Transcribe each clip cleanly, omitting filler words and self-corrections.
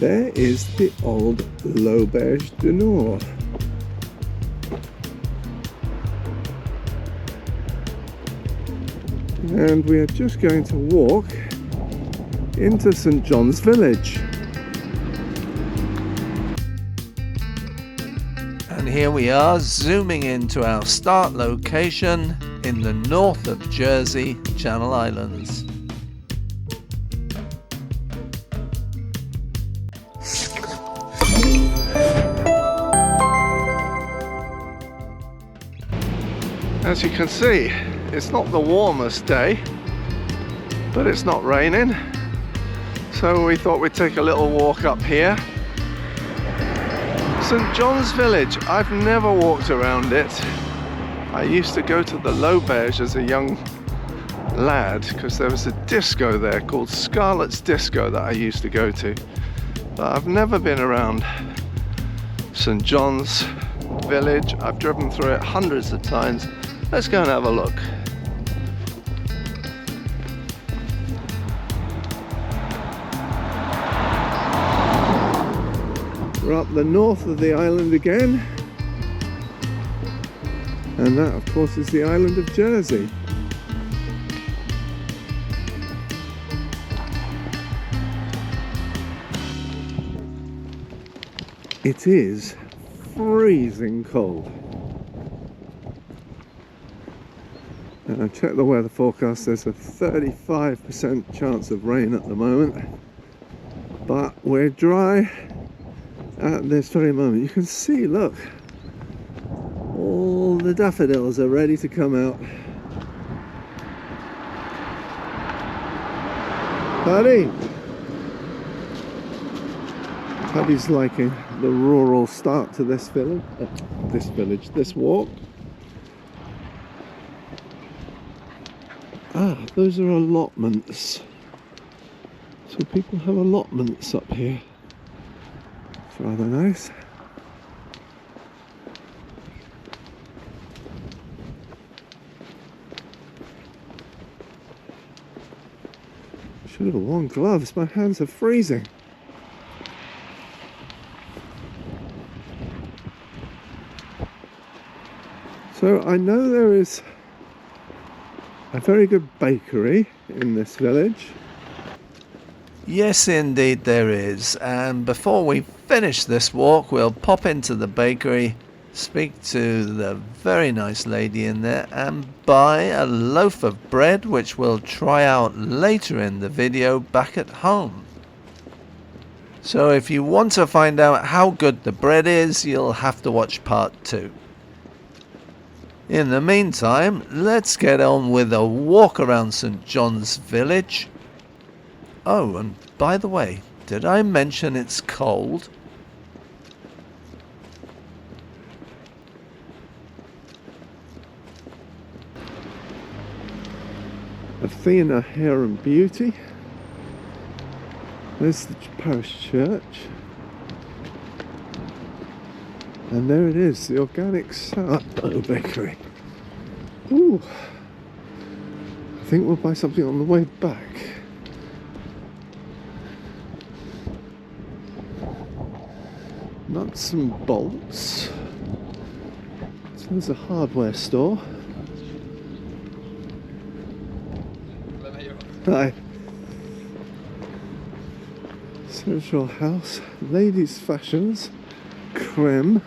there is the old L'Auberge du Nord. And we are just going to walk into St. John's Village. And here we are, zooming into our start location in the north of Jersey, Channel Islands. As you can see, it's not the warmest day, but it's not raining. So we thought we'd take a little walk up here. St. John's Village, I've never walked around it. I used to go to the L'Auberge as a young lad because there was a disco there called Scarlet's Disco that I used to go to. But I've never been around St. John's Village. I've driven through it hundreds of times. Let's go and have a look. We're up the north of the island again, and that of course is the island of Jersey. It is freezing cold. And I checked the weather forecast, there's a 35% chance of rain at the moment, but we're dry at this very moment. You can see, look, all the daffodils are ready to come out. Paddy! Paddy's liking the rural start to this this walk. Ah, those are allotments. So people have allotments up here. It's rather nice. Should have worn gloves, my hands are freezing. So I know there is a very good bakery in this village. Yes, indeed there is. And before we finish this walk, we'll pop into the bakery, speak to the very nice lady in there, and buy a loaf of bread, which we'll try out later in the video back at home. So if you want to find out how good the bread is, you'll have to watch part 2. In the meantime, let's get on with a walk around St. John's Village. Oh, and by the way, did I mention it's cold? Athena Hair and Beauty. There's the parish church. And there it is, the organic sourdough bakery. Ooh, I think we'll buy something on the way back. Nuts and bolts. So there's a hardware store. Hi. Social house, ladies' fashions, creme.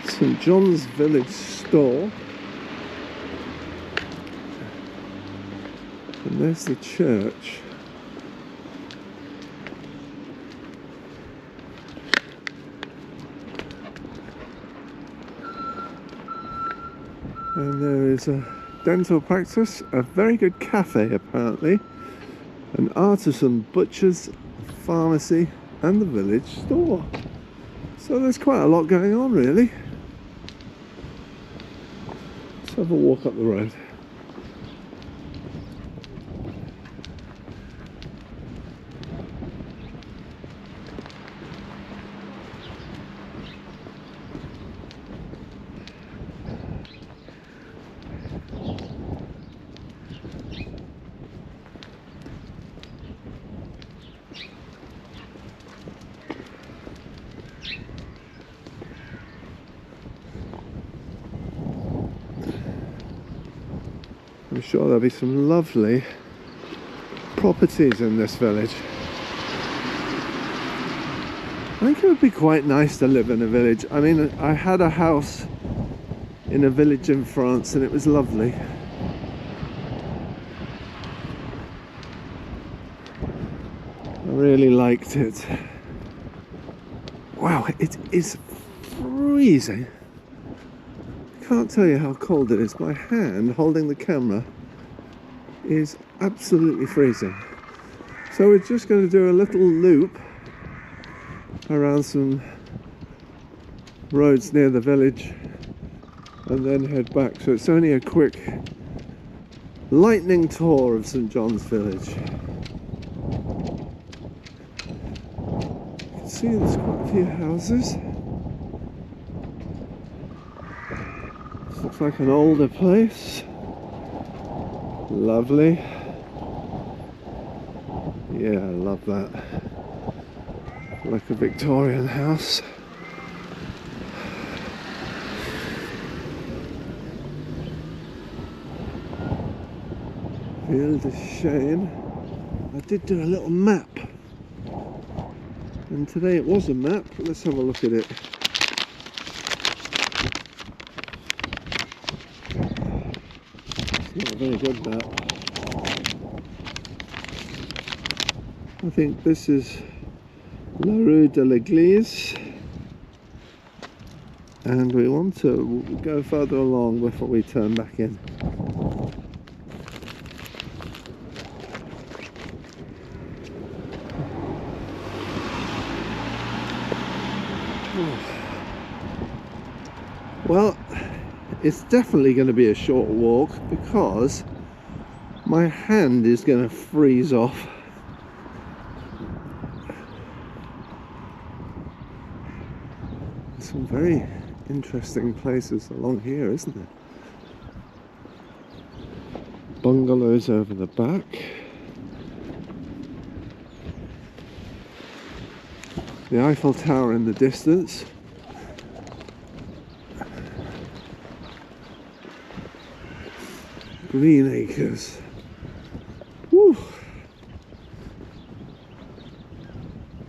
St. John's Village store, and there's the church. And there is a dental practice, a very good cafe apparently, an artisan butcher's, pharmacy, and the village store. So there's quite a lot going on really. Let's have a walk up the road. I'm sure there'll be some lovely properties in this village. I think it would be quite nice to live in a village. I mean, I had a house in a village in France and it was lovely. I really liked it. Wow, it is freezing. I can't tell you how cold it is. My hand holding the camera is absolutely freezing. So we're just going to do a little loop around some roads near the village and then head back. So it's only a quick lightning tour of St. John's Village. You can see there's quite a few houses. This looks like an older place. Lovely. Yeah, I love that. Like a Victorian house. Ville de Chêne. I did do a little map, and today it was a map. Let's have a look at it. It's not a very good map. I think this is La Rue de l'Église, and we want to go further along before we turn back in. Well, it's definitely going to be a short walk because my hand is going to freeze off. Some very interesting places along here, isn't there? Bungalows over the back. The Eiffel Tower in the distance. Green acres. Woo.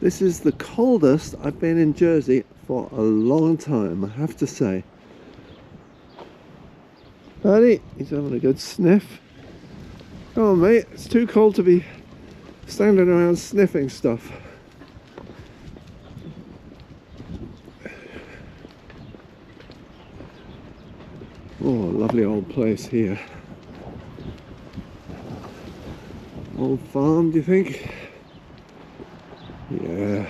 This is the coldest I've been in Jersey for a long time, I have to say. Paddy, he's having a good sniff. Come on, mate, it's too cold to be standing around sniffing stuff. Oh, lovely old place here. Old farm, do you think? Yeah.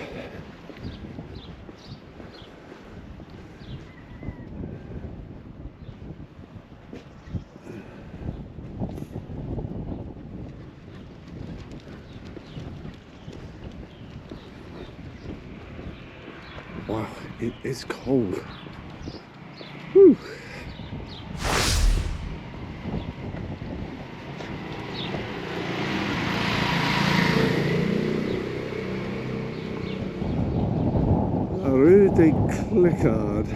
Wow, it is cold. Whew. Rue de Clicquard.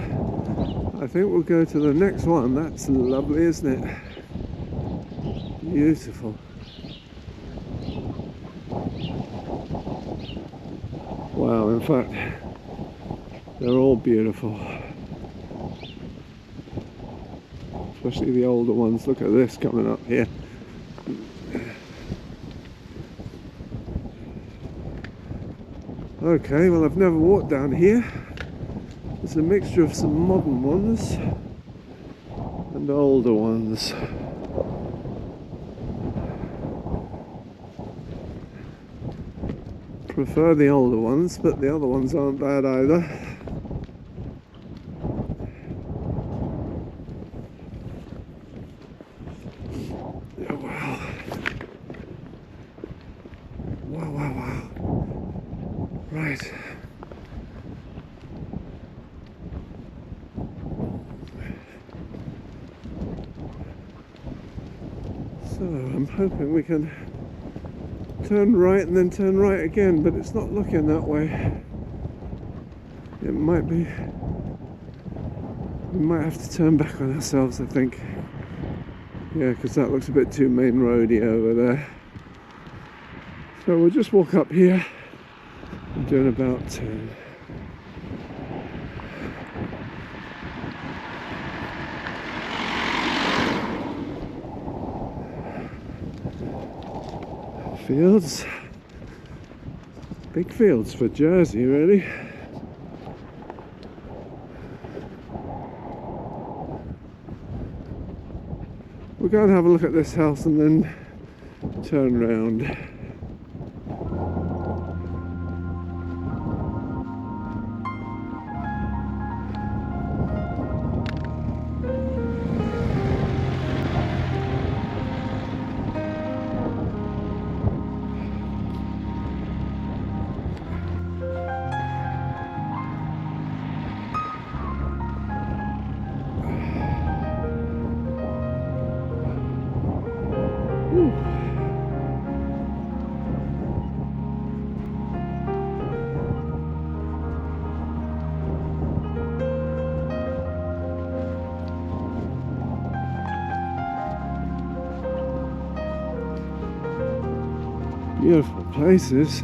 I think we'll go to the next one. That's lovely, isn't it? Beautiful. Wow, in fact, they're all beautiful. Especially the older ones. Look at this coming up here. Okay, well, I've never walked down here. It's a mixture of some modern ones and older ones. Prefer the older ones, but the other ones aren't bad either. Wow. Wow, wow, wow. Right. So I'm hoping we can turn right and then turn right again, but it's not looking that way. It might be. We might have to turn back on ourselves, I think. Yeah, because that looks a bit too main roady over there. So we'll just walk up here. I'm doing about 10. Fields. Big fields for Jersey, really. We'll go and have a look at this house and then turn round. Beautiful places.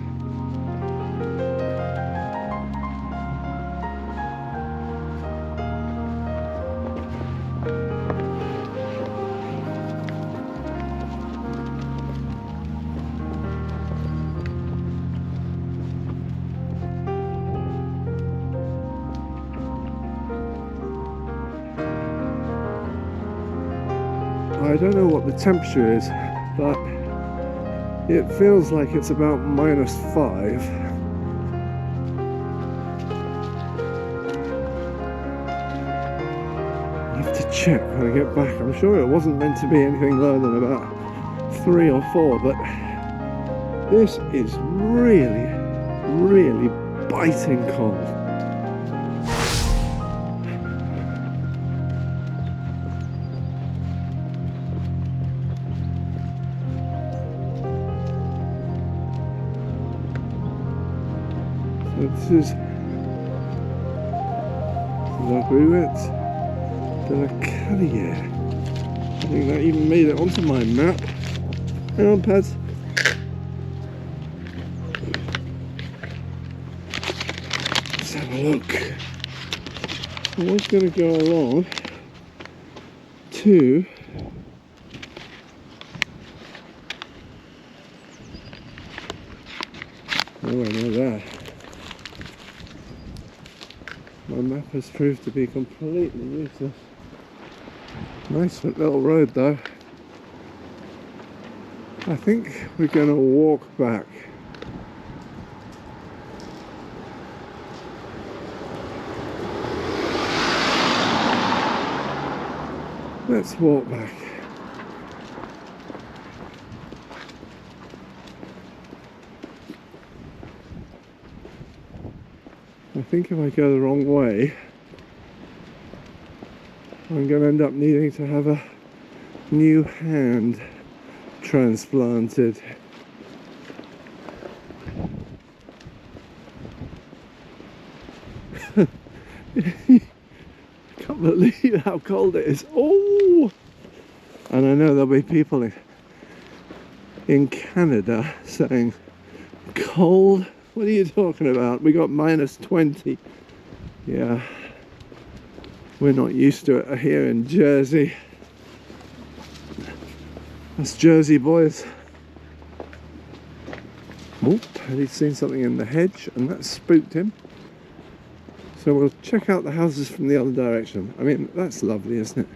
I don't know what the temperature is, but it feels like it's about -5. I have to check when I get back. I'm sure it wasn't meant to be anything lower than about 3 or 4, but this is really, really biting cold. This is La Ruette de la Carrière. I think that even made it onto my map. Hang on, Pads. Let's have a look. I was going to go along to oh, I know that. My map has proved to be completely useless. Nice little road though. I think we're going to walk back. Let's walk back. I think if I go the wrong way, I'm going to end up needing to have a new hand transplanted. I can't believe how cold it is. Oh! And I know there'll be people in Canada saying, cold? What are you talking about? We got -20. Yeah, we're not used to it here in Jersey. Us Jersey boys. Oh, Paddy's seen something in the hedge and that spooked him. So we'll check out the houses from the other direction. I mean, that's lovely, isn't it?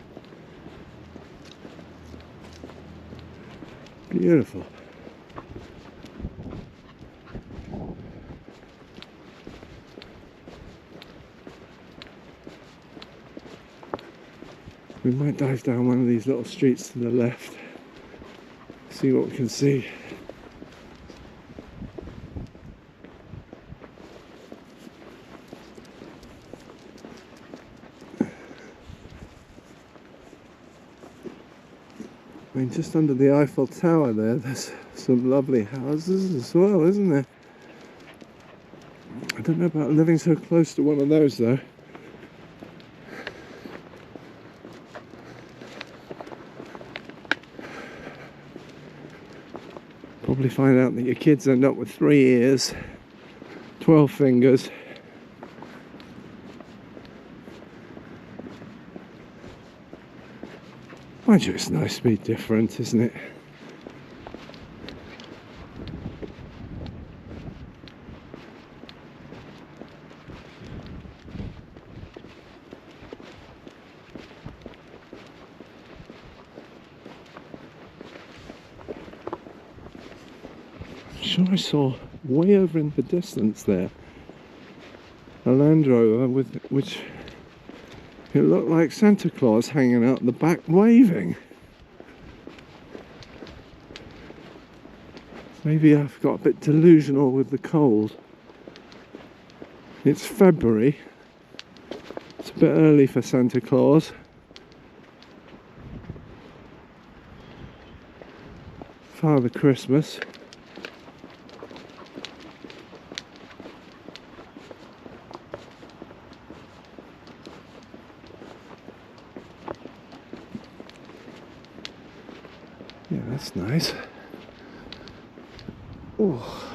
Beautiful. We might dive down one of these little streets to the left, see what we can see. I mean, just under the Eiffel Tower there's some lovely houses as well, isn't there? I don't know about living so close to one of those though. probably find out that your kids end up with 3 ears, 12 fingers. Mind you, it's nice to be different, isn't it? I'm sure I saw way over in the distance there a Land Rover with which it looked like Santa Claus hanging out the back waving. Maybe I've got a bit delusional with the cold. It's February. It's a bit early for Santa Claus. Father Christmas. Yeah, that's nice. Oh.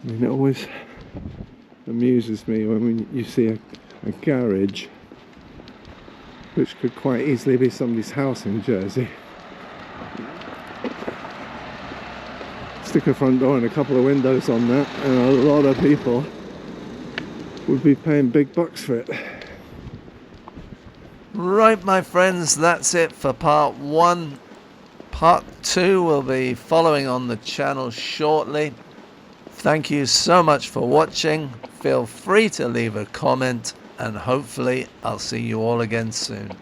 I mean, it always amuses me when you see a garage, which could quite easily be somebody's house in Jersey. Stick a front door and a couple of windows on that, and a lot of people would be paying big bucks for it. Right, my friends, that's it for part 1. Part 2 will be following on the channel shortly. Thank you so much for watching. Feel free to leave a comment, and hopefully I'll see you all again soon.